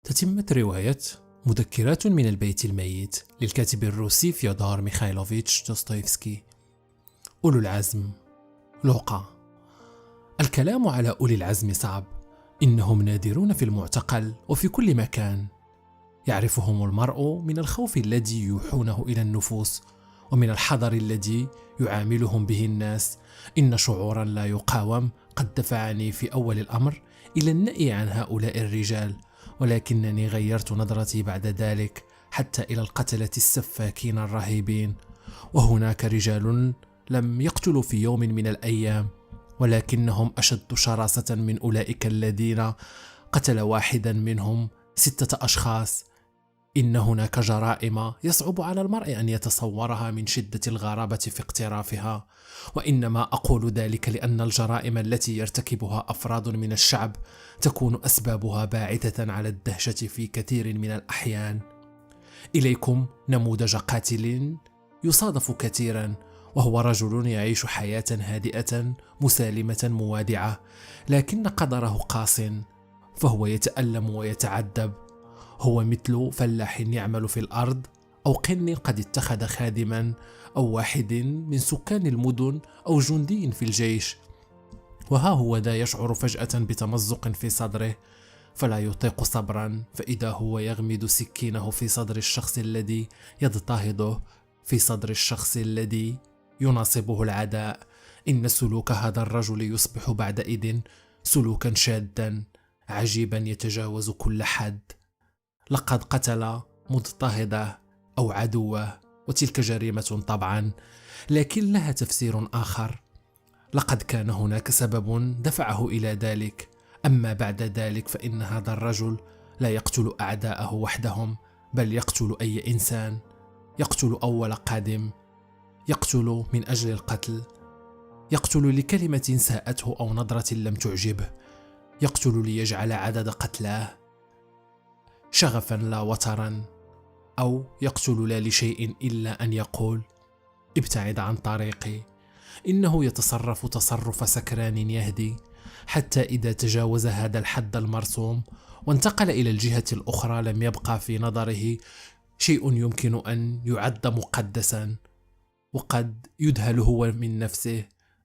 تتمة رواية مذكرات من البيت الميت للكاتب الروسي فيودور ميخايلوفيتش دوستويفسكي. أولو العزم. لوقا. الكلام على أولي العزم صعب، إنهم نادرون في المعتقل وفي كل مكان. يعرفهم المرء من الخوف الذي يوحونه إلى النفوس، ومن الحذر الذي يعاملهم به الناس. إن شعورا لا يقاوم قد دفعني في أول الأمر إلى النأي عن هؤلاء الرجال، ولكنني غيرت نظرتي بعد ذلك حتى إلى القتلة السفاكين الرهيبين. وهناك رجال لم يقتلوا في يوم من الأيام، ولكنهم أشد شراسة من أولئك الذين قتل واحدا منهم 6 أشخاص. إن هناك جرائم يصعب على المرء أن يتصورها من شدة الغرابة في اقترافها، وإنما أقول ذلك لأن الجرائم التي يرتكبها أفراد من الشعب تكون أسبابها باعثة على الدهشة في كثير من الأحيان. إليكم نموذج قاتل يصادف كثيرا، وهو رجل يعيش حياة هادئة مسالمة موادعة، لكن قدره قاس، فهو يتألم ويتعذب. هو مثل فلاح يعمل في الأرض، أو قن قد اتخذ خادما، أو واحد من سكان المدن، أو جندي في الجيش. وها هو ذا يشعر فجأة بتمزق في صدره، فلا يطيق صبرا، فإذا هو يغمد سكينه في صدر الشخص الذي يضطهده، في صدر الشخص الذي يناصبه العداء. إن سلوك هذا الرجل يصبح بعدئذ سلوكا شاذا عجيبا يتجاوز كل حد. لقد قتل مضطهده أو عدوه، وتلك جريمة طبعا، لكن لها تفسير آخر. لقد كان هناك سبب دفعه إلى ذلك، أما بعد ذلك فإن هذا الرجل لا يقتل أعداءه وحدهم، بل يقتل أي إنسان. يقتل أول قادم، يقتل من أجل القتل، يقتل لكلمة ساءته أو نظرة لم تعجبه، يقتل ليجعل عدد قتلاه شغفا لا وترا، أو يقتل لا لشيء إلا أن يقول: ابتعد عن طريقي. إنه يتصرف تصرف سكران يهدي، حتى إذا تجاوز هذا الحد المرسوم وانتقل إلى الجهة الأخرى لم يبقى في نظره شيء يمكن أن يعد مقدسا، وقد يذهل هو من نفسه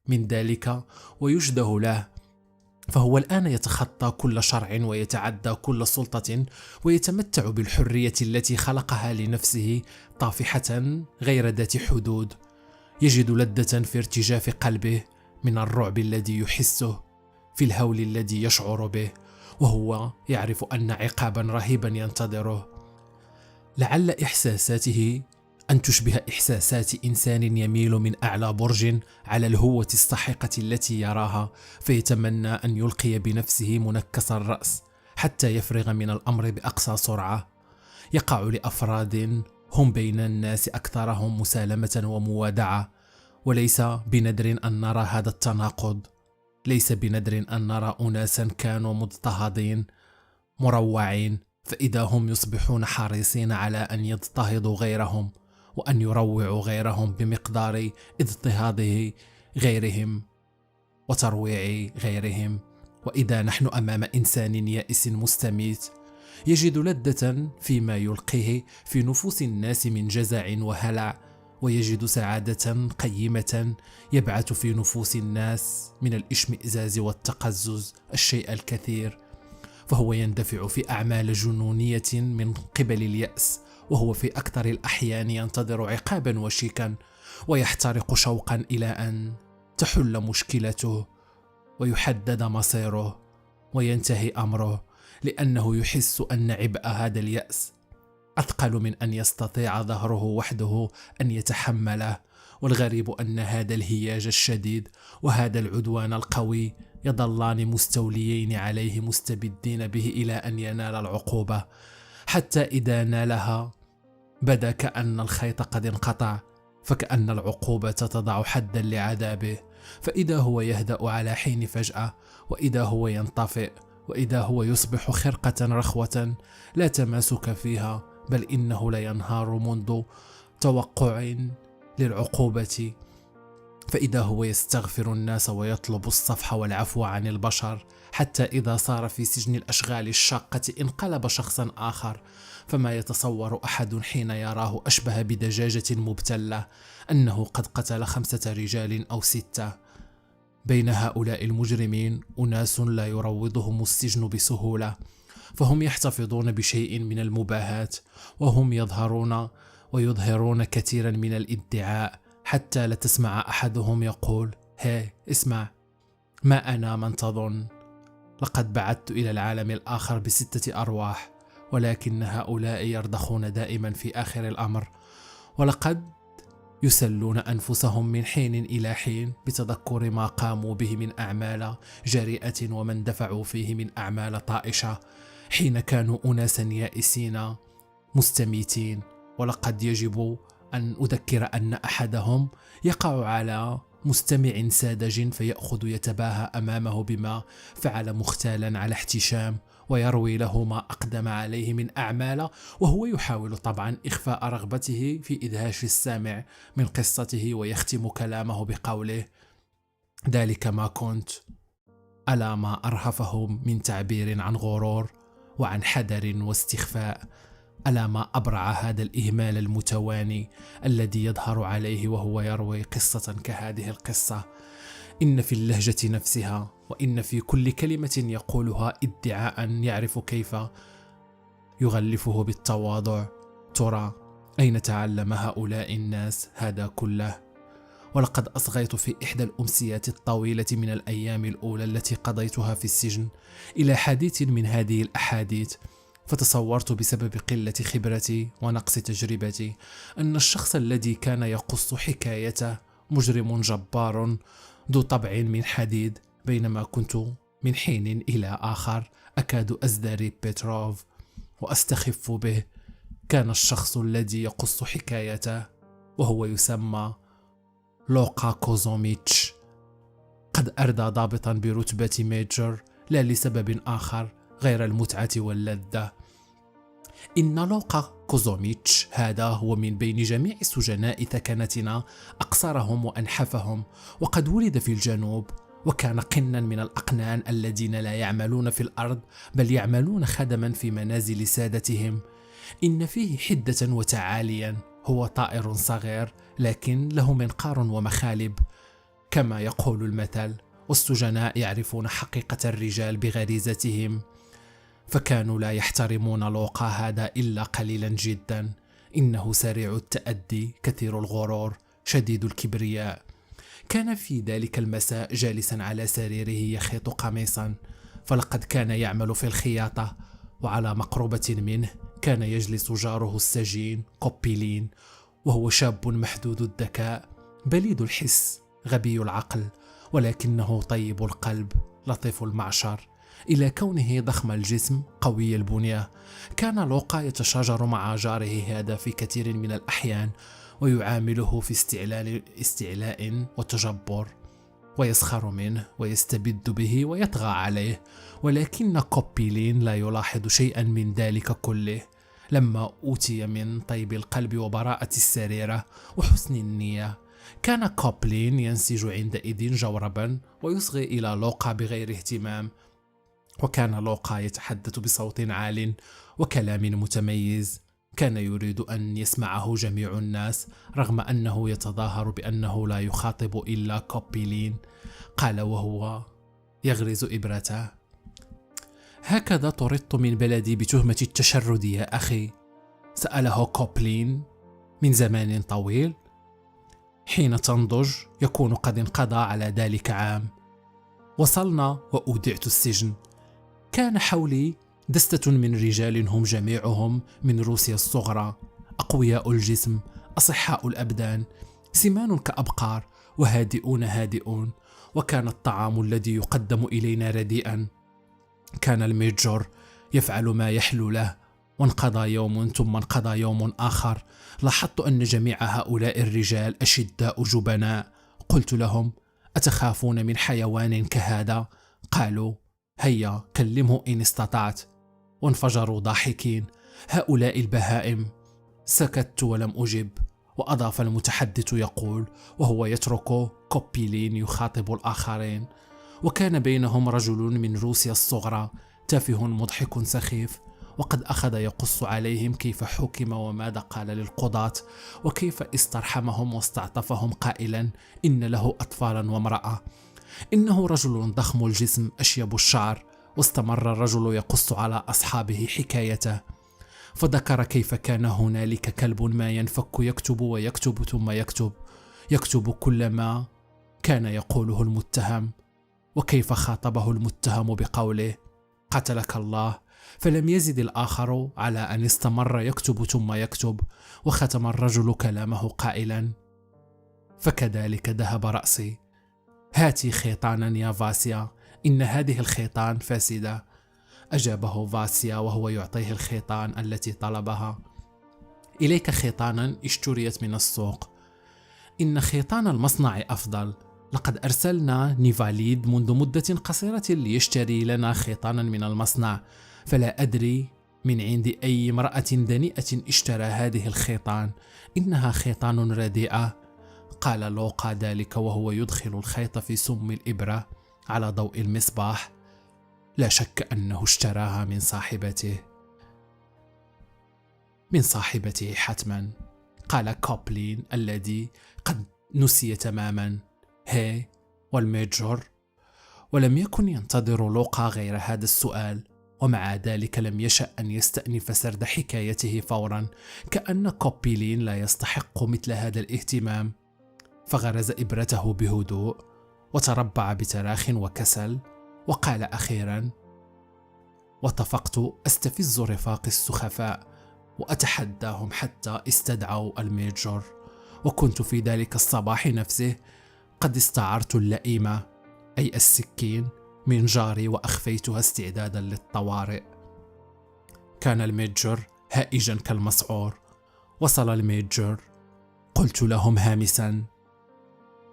من ذلك ويشده له. فهو الآن يتخطى كل شرع ويتعدى كل سلطة، ويتمتع بالحرية التي خلقها لنفسه طافحة غير ذات حدود. يجد لذة في ارتجاف قلبه من الرعب الذي يحسه، في الهول الذي يشعر به، وهو يعرف أن عقابا رهيبا ينتظره. لعل إحساساته أن تشبه إحساسات إنسان يميل من أعلى برج على الهوة الساحقة التي يراها، فيتمنى أن يلقي بنفسه منكس الرأس حتى يفرغ من الأمر بأقصى سرعة. يقع لأفراد هم بين الناس أكثرهم مسالمة وموادعة، وليس بندر أن نرى هذا التناقض. ليس بندر أن نرى أناسا كانوا مضطهدين مروعين، فإذا هم يصبحون حريصين على أن يضطهدوا غيرهم وأن يروعوا غيرهم بمقدار اضطهاده غيرهم وترويع غيرهم. وإذا نحن أمام إنسان يائس مستميت يجد لذة فيما يلقيه في نفوس الناس من جزع وهلع، ويجد سعادة قيمة يبعث في نفوس الناس من الاشمئزاز والتقزز الشيء الكثير. فهو يندفع في أعمال جنونية من قبل اليأس، وهو في أكثر الأحيان ينتظر عقابا وشيكا، ويحترق شوقا إلى أن تحل مشكلته ويحدد مصيره وينتهي أمره، لأنه يحس أن عبء هذا اليأس أثقل من أن يستطيع ظهره وحده أن يتحمله. والغريب أن هذا الهياج الشديد وهذا العدوان القوي يظلان مستوليين عليه، مستبدين به إلى أن ينال العقوبة، حتى إذا نالها بدا كأن الخيط قد انقطع، فكأن العقوبة تضع حدا لعذابه. فإذا هو يهدأ على حين فجأة، وإذا هو ينطفئ، وإذا هو يصبح خرقة رخوة لا تماسك فيها، بل إنه لا ينهار منذ توقع للعقوبة. فإذا هو يستغفر الناس ويطلب الصفح والعفو عن البشر، حتى إذا صار في سجن الأشغال الشاقة انقلب شخصا آخر. فما يتصور أحد حين يراه أشبه بدجاجة مبتلة أنه قد قتل 5 رجال أو 6. بين هؤلاء المجرمين أناس لا يروضهم السجن بسهولة، فهم يحتفظون بشيء من المباهاة، وهم يظهرون كثيرا من الادعاء، حتى لا تسمع أحدهم يقول: هي اسمع، ما أنا من تظن، لقد بعثت إلى العالم الآخر ب6 أرواح، ولكن هؤلاء يرضخون دائما في آخر الأمر، ولقد يسلون أنفسهم من حين إلى حين بتذكر ما قاموا به من أعمال جريئة ومن دفعوا فيه من أعمال طائشة حين كانوا أناسا يائسين مستميتين. ولقد يجب أن أذكر أن أحدهم يقع على مستمع ساذج فيأخذ يتباهى أمامه بما فعل مختالا على احتشام، ويروي له ما أقدم عليه من أعمال، وهو يحاول طبعا إخفاء رغبته في إدهاش السامع من قصته، ويختم كلامه بقوله: ذلك ما كنت، ألا ما أرهفه من تعبير عن غرور وعن حذر واستخفاء، ألا ما أبرع هذا الإهمال المتواني الذي يظهر عليه وهو يروي قصة كهذه القصة. إن في اللهجة نفسها وإن في كل كلمة يقولها ادعاء يعرف كيف يغلفه بالتواضع. ترى أين تعلم هؤلاء الناس هذا كله؟ ولقد أصغيت في إحدى الأمسيات الطويلة من الأيام الأولى التي قضيتها في السجن إلى حديث من هذه الأحاديث، فتصورت بسبب قلة خبرتي ونقص تجربتي أن الشخص الذي كان يقص حكايته مجرم جبار ذو طبع من حديد، بينما كنت من حين إلى آخر أكاد أزدري بيتروف وأستخف به. كان الشخص الذي يقص حكايته وهو يسمى لوقا كوزوميتش قد أردى ضابطا برتبة ميجر، لا لسبب آخر غير المتعة واللذة. إن لوقا كوزوميتش هذا هو من بين جميع سجناء ثكنتنا أقصرهم وأنحفهم، وقد ولد في الجنوب، وكان قنا من الأقنان الذين لا يعملون في الأرض بل يعملون خدما في منازل سادتهم. إن فيه حدة وتعاليا، هو طائر صغير لكن له منقار ومخالب كما يقول المثل، والسجناء يعرفون حقيقة الرجال بغريزتهم، فكانوا لا يحترمون لوقا هذا إلا قليلا جدا. إنه سريع التأدي، كثير الغرور، شديد الكبرياء. كان في ذلك المساء جالسا على سريره يخيط قميصا، فلقد كان يعمل في الخياطة، وعلى مقربة منه كان يجلس جاره السجين كوبيلين، وهو شاب محدود الذكاء بليد الحس غبي العقل، ولكنه طيب القلب لطيف المعشر. إلى كونه ضخم الجسم قوي البنية، كان لوقا يتشاجر مع جاره هذا في كثير من الأحيان، ويعامله في استعلاء وتجبر، ويسخر منه ويستبد به ويطغى عليه. ولكن كوبيلين لا يلاحظ شيئا من ذلك كله. لما أوتي من طيب القلب وبراءة السريرة وحسن النية، كان كوبلين ينسج عندئذ جوربا ويصغي إلى لوقا بغير اهتمام. وكان لوقا يتحدث بصوت عال وكلام متميز، كان يريد أن يسمعه جميع الناس رغم أنه يتظاهر بأنه لا يخاطب إلا كوبيلين. قال وهو يغرز إبرته: هكذا طردت من بلدي بتهمة التشرد يا أخي؟ سأله كوبلين من زمان طويل. حين تنضج يكون قد انقضى على ذلك عام. وصلنا وأودعت السجن. كان حولي دستة من رجال هم جميعهم من روسيا الصغرى، أقوياء الجسم، أصحاء الأبدان، سمان كأبقار، وهادئون. وكان الطعام الذي يقدم إلينا رديئا. كان الميجور يفعل ما يحلو له، وانقضى يوم ثم انقضى يوم آخر. لاحظت أن جميع هؤلاء الرجال أشداء جبناء. قلت لهم: أتخافون من حيوان كهذا؟ قالوا: هيا كلمه إن استطعت. وانفجروا ضاحكين. هؤلاء البهائم. سكت ولم أجب. وأضاف المتحدث يقول وهو يترك كوبيلين يخاطب الآخرين: وكان بينهم رجل من روسيا الصغرى تافه مضحك سخيف، وقد أخذ يقص عليهم كيف حكم وماذا قال للقضاة وكيف استرحمهم واستعطفهم قائلا إن له أطفالا وامرأة. إنه رجل ضخم الجسم أشيب الشعر. واستمر الرجل يقص على أصحابه حكايته، فذكر كيف كان هنالك كلب ما ينفك يكتب ويكتب ثم يكتب كل ما كان يقوله المتهم، وكيف خاطبه المتهم بقوله قتلك الله، فلم يزد الآخر على أن استمر يكتب ثم يكتب، وختم الرجل كلامه قائلا: فكذلك ذهب رأسي. هاتي خيطانا يا فاسيا، إن هذه الخيطان فاسدة. أجابه فاسيا وهو يعطيه الخيطان التي طلبها: إليك خيطانا اشتريت من السوق. إن خيطان المصنع أفضل. لقد أرسلنا نيفاليد منذ مدة قصيرة ليشتري لنا خيطانا من المصنع، فلا أدري من عند أي امرأة دنيئة اشترى هذه الخيطان. إنها خيطان رديئة. قال لوقا ذلك وهو يدخل الخيط في سم الإبرة على ضوء المصباح. لا شك أنه اشتراها من صاحبته حتما. قال كوبلين الذي قد نسي تماما: هي والميجور. ولم يكن ينتظر لوقا غير هذا السؤال، ومع ذلك لم يشأ أن يستأنف سرد حكايته فورا، كأن كوبيلين لا يستحق مثل هذا الاهتمام. فغرز إبرته بهدوء وتربع بتراخ وكسل، وقال أخيرا: واتفقت أستفز رفاقي السخفاء وأتحداهم حتى استدعوا الميجور، وكنت في ذلك الصباح نفسه قد استعرت اللئيمة أي السكين من جاري وأخفيتها استعدادا للطوارئ. كان الميجور هائجا كالمسعور. وصل الميجور. قلت لهم هامسا: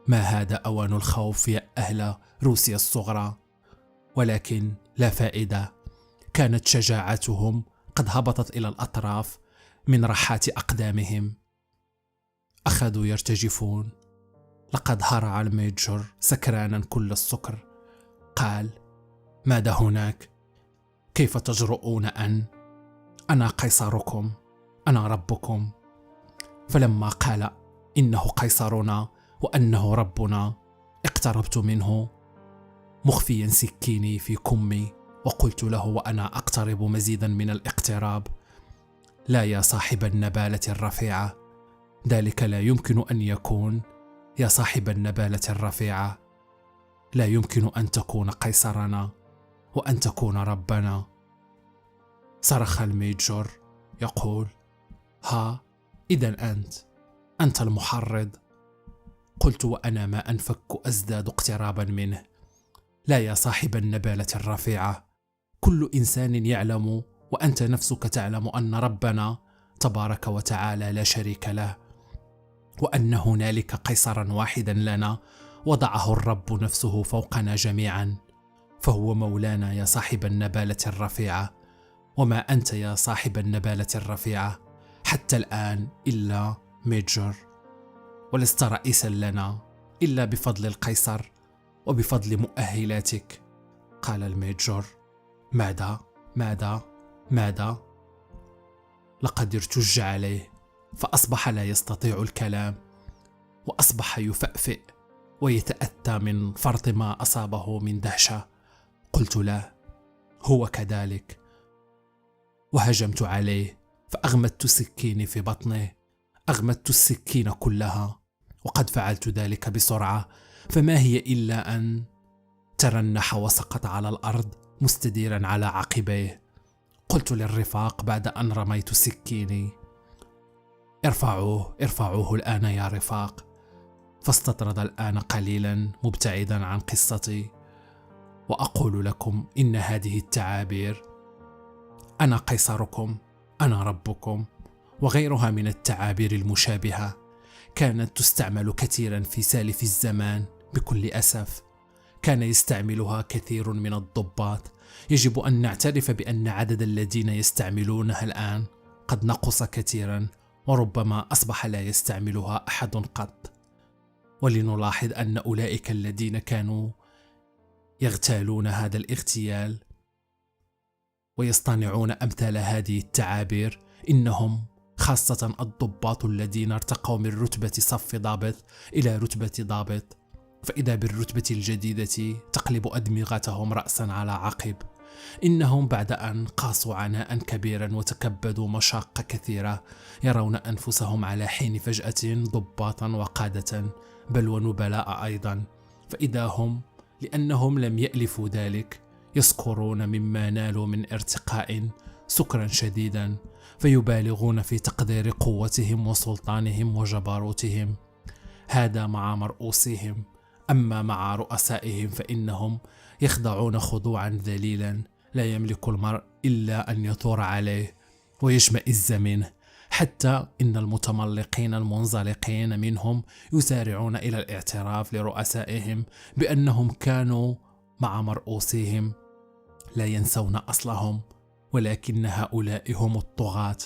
ما هذا أوان الخوف يا أهل روسيا الصغرى. ولكن لا فائدة. كانت شجاعتهم قد هبطت إلى الأطراف من رحات أقدامهم. أخذوا يرتجفون. لقد هرع الميجور سكرانا كل السكر. قال: ماذا هناك؟ كيف تجرؤون أنا قيصركم، أنا ربكم. فلما قال إنه قيصرنا وأنه ربنا اقتربت منه مخفيا سكيني في كمي، وقلت له وأنا أقترب مزيدا من الاقتراب: لا يا صاحب النبالة الرفيعة، ذلك لا يمكن أن يكون. يا صاحب النبالة الرفيعة، لا يمكن أن تكون قيصرنا وأن تكون ربنا. صرخ الميجور يقول: ها إذا أنت المحرض. قلت وأنا ما أنفك أزداد اقترابا منه: لا يا صاحب النبالة الرفيعة، كل إنسان يعلم وأنت نفسك تعلم أن ربنا تبارك وتعالى لا شريك له، وأن هنالك قيصرا واحدا لنا وضعه الرب نفسه فوقنا جميعا، فهو مولانا يا صاحب النبالة الرفيعة. وما أنت يا صاحب النبالة الرفيعة حتى الآن إلا ميجور، ولست رئيسا لنا إلا بفضل القيصر وبفضل مؤهلاتك. قال الميجور: ماذا؟ لقد ارتج عليه، فأصبح لا يستطيع الكلام، وأصبح يفأفئ ويتأتى من فرط ما أصابه من دهشة. قلت له: هو كذلك. وهجمت عليه فأغمدت سكيني في بطنه، أغمدت السكين كلها، وقد فعلت ذلك بسرعة، فما هي إلا أن ترنح وسقط على الأرض مستديرا على عقبيه. قلت للرفاق بعد أن رميت سكيني: ارفعوه الآن يا رفاق. فاستطرد الآن قليلا مبتعدا عن قصتي. وأقول لكم إن هذه التعابير أنا قيصركم، أنا ربكم وغيرها من التعابير المشابهة كانت تستعمل كثيرا في سالف الزمان. بكل أسف كان يستعملها كثير من الضباط. يجب أن نعترف بأن عدد الذين يستعملونها الآن قد نقص كثيرا، وربما أصبح لا يستعملها أحد قط. ولنلاحظ أن أولئك الذين كانوا يغتالون هذا الاغتيال ويصطنعون أمثال هذه التعابير إنهم خاصة الضباط الذين ارتقوا من رتبة صف ضابط إلى رتبة ضابط، فإذا بالرتبة الجديدة تقلب أدمغتهم رأسا على عقب. إنهم بعد أن قاسوا عناء كبيرا وتكبدوا مشاق كثيرة يرون أنفسهم على حين فجأة ضباطا وقادة بل ونبلاء أيضا، فإذا هم لأنهم لم يألفوا ذلك يسكرون مما نالوا من ارتقاء سكرا شديدا، فيبالغون في تقدير قوتهم وسلطانهم وجبروتهم. هذا مع مرؤوسهم، أما مع رؤسائهم فإنهم يخضعون خضوعا ذليلا لا يملك المرء إلا أن يثور عليه ويشمئز منه، حتى إن المتملقين المنزلقين منهم يسارعون إلى الاعتراف لرؤسائهم بأنهم كانوا مع مرؤوسهم لا ينسون أصلهم، ولكن هؤلاء هم الطغاة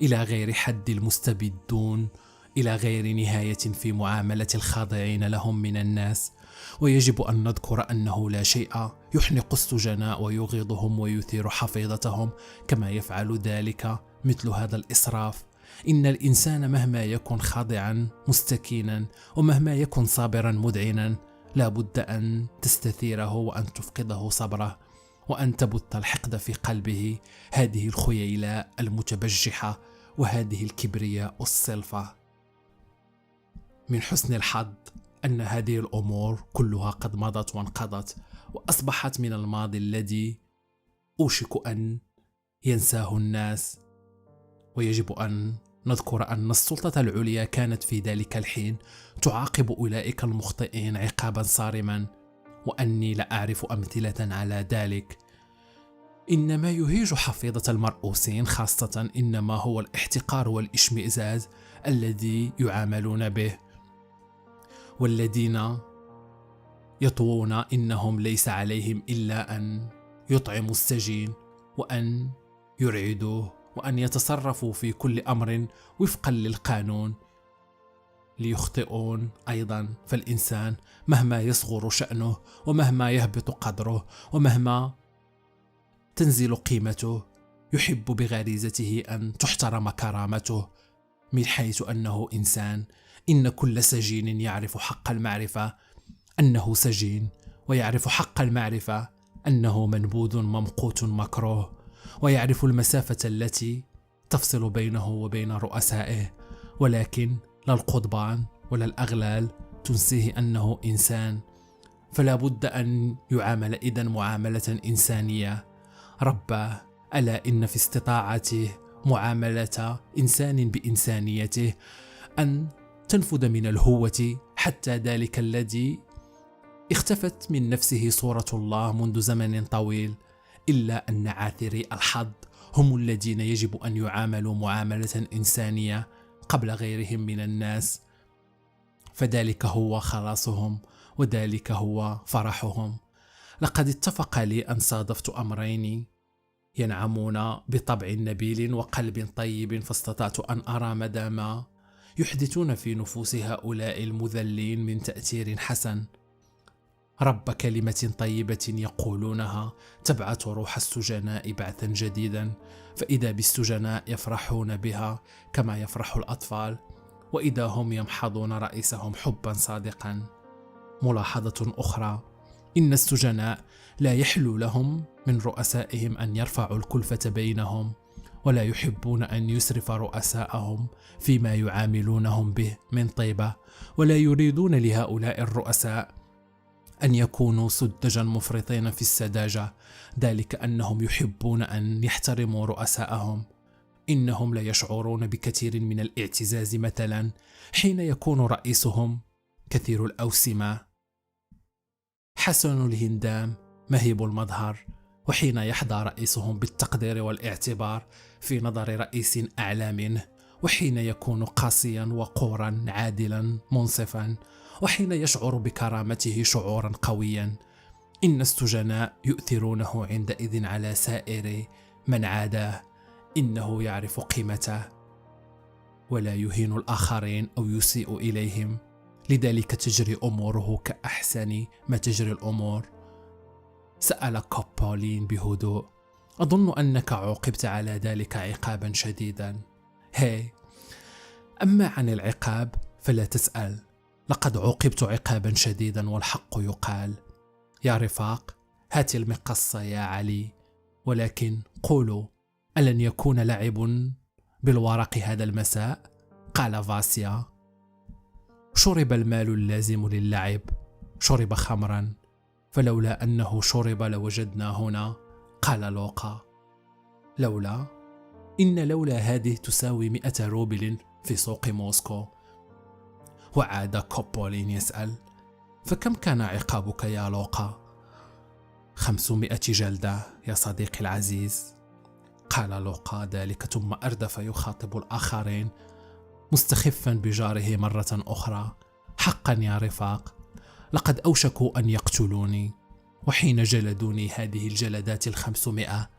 إلى غير حد المستبدون إلى غير نهاية في معاملة الخاضعين لهم من الناس. ويجب أن نذكر أنه لا شيء يحنق السجناء ويغيظهم ويثير حفيظتهم كما يفعل ذلك مثل هذا الإسراف. إن الإنسان مهما يكن خاضعا مستكينا ومهما يكن صابرا مذعنا لا بد أن تستثيره وأن تفقده صبره وأن تبث الحقد في قلبه، هذه الخيلاء المتبجحة وهذه الكبرياء الصلفة. من حسن الحظ أن هذه الأمور كلها قد مضت وانقضت وأصبحت من الماضي الذي أوشك أن ينساه الناس. ويجب أن نذكر أن السلطة العليا كانت في ذلك الحين تعاقب أولئك المخطئين عقابا صارما، وأني لا أعرف أمثلة على ذلك. إنما يهيج حفيظة المرؤوسين خاصة إنما هو الاحتقار والإشمئزاز الذي يعاملون به، والذين يطوون إنهم ليس عليهم إلا أن يطعموا السجين وأن يرعدوه وأن يتصرفوا في كل أمر وفقا للقانون ليخطئون أيضا. فالإنسان مهما يصغر شأنه ومهما يهبط قدره ومهما تنزل قيمته يحب بغريزته أن تحترم كرامته، من حيث أنه إنسان. إن كل سجين يعرف حق المعرفة أنه سجين، ويعرف حق المعرفة أنه منبوذ ممقوت مكروه، ويعرف المسافة التي تفصل بينه وبين رؤسائه، ولكن لا القضبان ولا الأغلال تنسيه أنه إنسان. فلا بد أن يعامل إذن معاملة إنسانية. رباه ألا إن في استطاعته معاملة إنسان بإنسانيته أن تنفذ من الهوة حتى ذلك الذي اختفت من نفسه صورة الله منذ زمن طويل، إلا أن عاثري الحظ هم الذين يجب أن يعاملوا معاملة إنسانية قبل غيرهم من الناس، فذلك هو خلاصهم وذلك هو فرحهم. لقد اتفق لي أن صادفت أمرين ينعمون بطبع نبيل وقلب طيب، فاستطعت أن أرى مدى ما يحدثون في نفوس هؤلاء المذلين من تأثير حسن. رب كلمة طيبة يقولونها تبعث روح السجناء بعثا جديدا، فإذا بالسجناء يفرحون بها كما يفرح الأطفال، وإذا هم يمحضون رئيسهم حبا صادقا. ملاحظة أخرى: إن السجناء لا يحلو لهم من رؤسائهم أن يرفعوا الكلفة بينهم، ولا يحبون أن يسرف رؤساءهم فيما يعاملونهم به من طيبة، ولا يريدون لهؤلاء الرؤساء أن يكونوا سذجا مفرطين في السذاجة، ذلك أنهم يحبون أن يحترموا رؤساءهم. إنهم لا يشعرون بكثير من الاعتزاز مثلا حين يكون رئيسهم كثير الأوسمة حسن الهندام مهيب المظهر، وحين يحظى رئيسهم بالتقدير والاعتبار في نظر رئيس أعلى منه، وحين يكون قاسيا وقورا عادلا منصفا، وحين يشعر بكرامته شعورا قويا. إن السجناء يؤثرونه عندئذ على سائر من عاداه، إنه يعرف قيمته. ولا يهين الآخرين أو يسيء إليهم، لذلك تجري أموره كأحسن ما تجري الأمور. سأل كوبولين بهدوء: أظن أنك عوقبت على ذلك عقابا شديدا. هاي، أما عن العقاب فلا تسأل، لقد عوقبت عقابا شديدا والحق يقال. يا رفاق، هات المقصة يا علي، ولكن قولوا، ألن يكون لعب بالورق هذا المساء؟ قال فاسيا. شرب المال اللازم للعب، شرب خمرا، فلولا أنه شرب لوجدنا هنا، قال لوقا. لولا؟ إن لولا هذه تساوي 100 روبل في سوق موسكو. وعاد كوبولين يسأل: فكم كان عقابك يا لوقا؟ 500 جلدة يا صديقي العزيز. قال لوقا ذلك ثم أردف يخاطب الآخرين مستخفا بجاره مرة أخرى: حقا يا رفاق، لقد أوشكوا أن يقتلوني، وحين جلدوني هذه الجلدات 500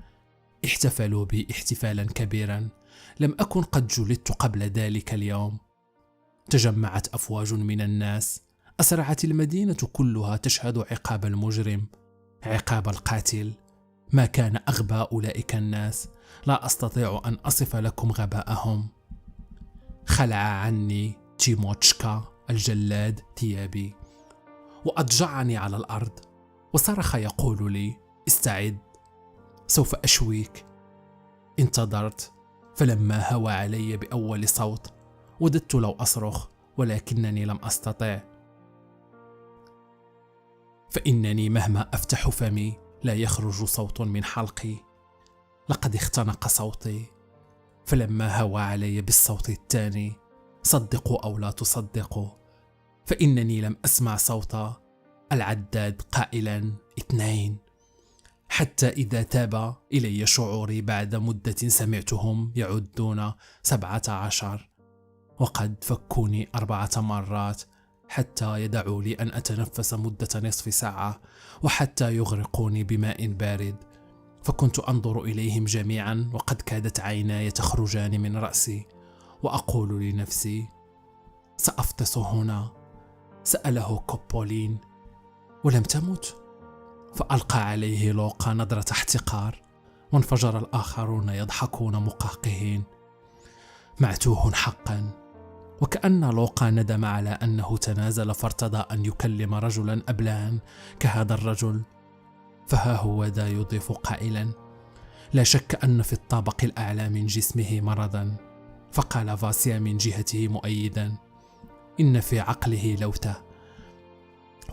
احتفلوا بي احتفالا كبيرا لم أكن قد جلدت قبل ذلك اليوم. تجمعت أفواج من الناس، أسرعت المدينة كلها تشهد عقاب المجرم، عقاب القاتل. ما كان أغبى أولئك الناس، لا أستطيع أن أصف لكم غباءهم. خلع عني تيموتشكا الجلاد ثيابي وأضجعني على الأرض، وصرخ يقول لي: استعد، سوف أشويك. انتظرت، فلما هوى علي بأول صوت وددت لو أصرخ، ولكنني لم أستطع، فإنني مهما أفتح فمي لا يخرج صوت من حلقي. لقد اختنق صوتي، فلما هوى علي بالصوت الثاني، صدقوا أو لا تصدقوا، فإنني لم أسمع صوت العداد قائلا 2، حتى إذا تاب إلي شعوري بعد مدة سمعتهم يعدون 17، وقد فكوني 4 مرات، حتى يدعوا لي أن أتنفس مدة نصف ساعة، وحتى يغرقوني بماء بارد. فكنت أنظر إليهم جميعا، وقد كادت عيناي تخرجان من رأسي، وأقول لنفسي: سأفطس هنا. سأله كوبولين: ولم تمت؟ فألقى عليه لوقا نظرة احتقار، وانفجر الآخرون يضحكون مقهقهين. معتوه حقا. وكأن لوقا ندم على أنه تنازل فارتضى أن يكلم رجلا أبلان كهذا الرجل. فها هو ذا يضيف قائلا: لا شك أن في الطابق الأعلى من جسمه مرضا. فقال فاسيا من جهته مؤيدا: إن في عقله لوته.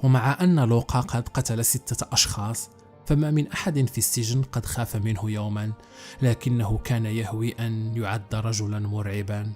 ومع أن لوقا قد قتل 6 أشخاص، فما من أحد في السجن قد خاف منه يوما، لكنه كان يهوي أن يعد رجلا مرعبا.